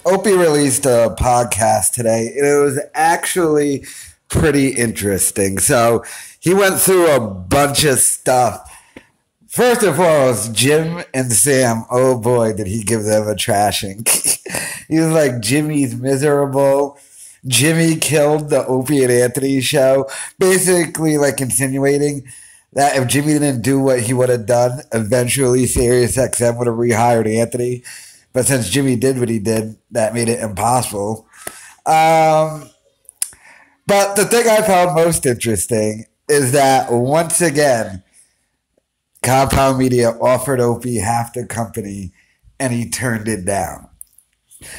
Opie released a podcast today, and it was actually pretty interesting. So he went through a bunch of stuff. First and foremost, Jim and Sam, oh boy, did he give them a trashing. He was like, Jimmy's miserable. Jimmy killed the Opie and Anthony show, basically like insinuating that if Jimmy didn't do what he would have done, eventually SiriusXM would have rehired Anthony. But since Jimmy did what he did, that made it impossible. But the thing I found most interesting is that once again, Compound Media offered Opie half the company and he turned it down.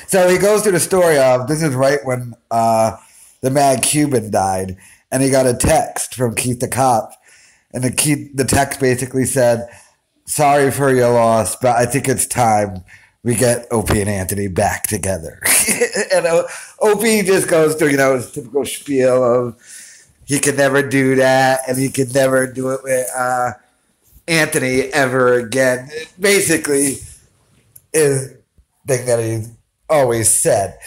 So he goes through the story of, this is right when the Mad Cuban died, and he got a text from Keith the Cop. And the text basically said, sorry for your loss, but I think it's time we get Opie and Anthony back together. And Opie just goes through, his typical spiel of he could never do that, and he could never do it with Anthony ever again. It basically is the thing that he always said.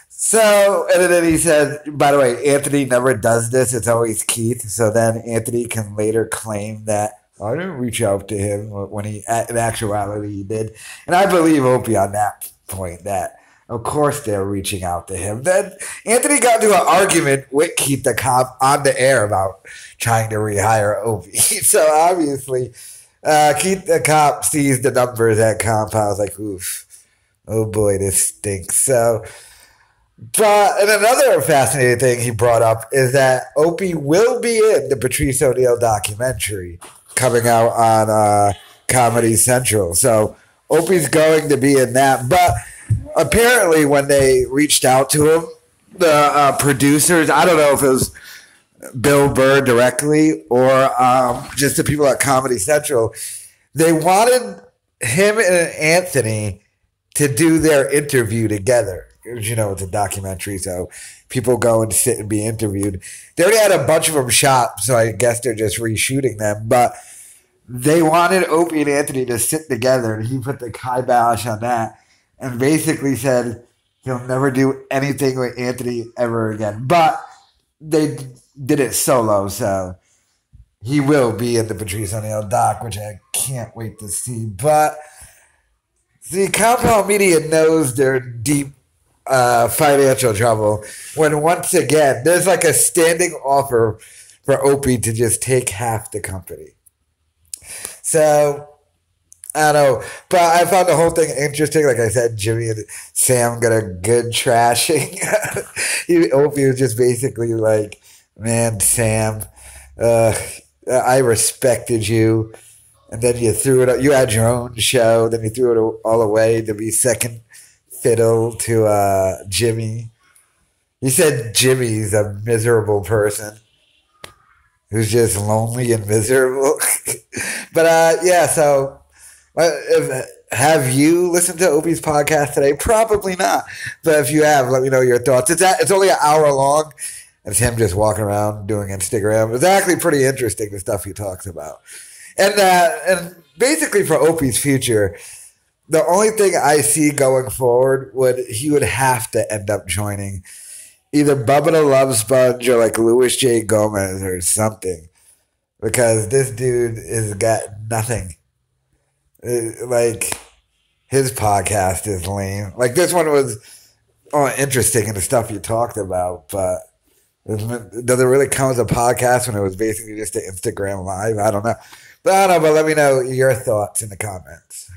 So, and then he said, by the way, Anthony never does this. It's always Keith. So then Anthony can later claim that I didn't reach out to him when in actuality he did. And I believe Opie on that point that, of course, they're reaching out to him. Then Anthony got into an argument with Keith the Cop on the air about trying to rehire Opie. So obviously, Keith the Cop sees the numbers at Compound. Like, oof, oh boy, this stinks. So, and another fascinating thing he brought up is that Opie will be in the Patrice O'Neal documentary coming out on Comedy Central. So Opie's going to be in that. But apparently when they reached out to him, the producers, I don't know if it was Bill Burr directly or just the people at Comedy Central, they wanted him and Anthony to do their interview together. It's a documentary, so people go and sit and be interviewed. They already had a bunch of them shot, so I guess they're just reshooting them. But they wanted Opie and Anthony to sit together, and he put the kibosh on that and basically said he'll never do anything with Anthony ever again. But they did it solo, so he will be in the Patrice O'Neal doc, which I can't wait to see. But see, Compound Media knows they're deep financial trouble when once again there's like a standing offer for Opie to just take half the company. So I don't know, but I found the whole thing interesting. Like I said, Jimmy and Sam got a good trashing. Opie was just basically like, man, Sam, I respected you, and then you threw it. You had your own show, then you threw it all away to be second fiddle to Jimmy. He said Jimmy's a miserable person who's just lonely and miserable. But yeah, so have you listened to Opie's podcast today? Probably not. But if you have, let me know your thoughts. It's only an hour long. And it's him just walking around doing Instagram. It's actually pretty interesting, the stuff he talks about. And basically for Opie's future, the only thing I see going forward he would have to end up joining either Bubba the Love Sponge or like Louis J. Gomez or something, because this dude has got nothing. Like, his podcast is lame. Like, this one was interesting in the stuff you talked about, but does it really count as a podcast when it was basically just an Instagram live? I don't know. But let me know your thoughts in the comments.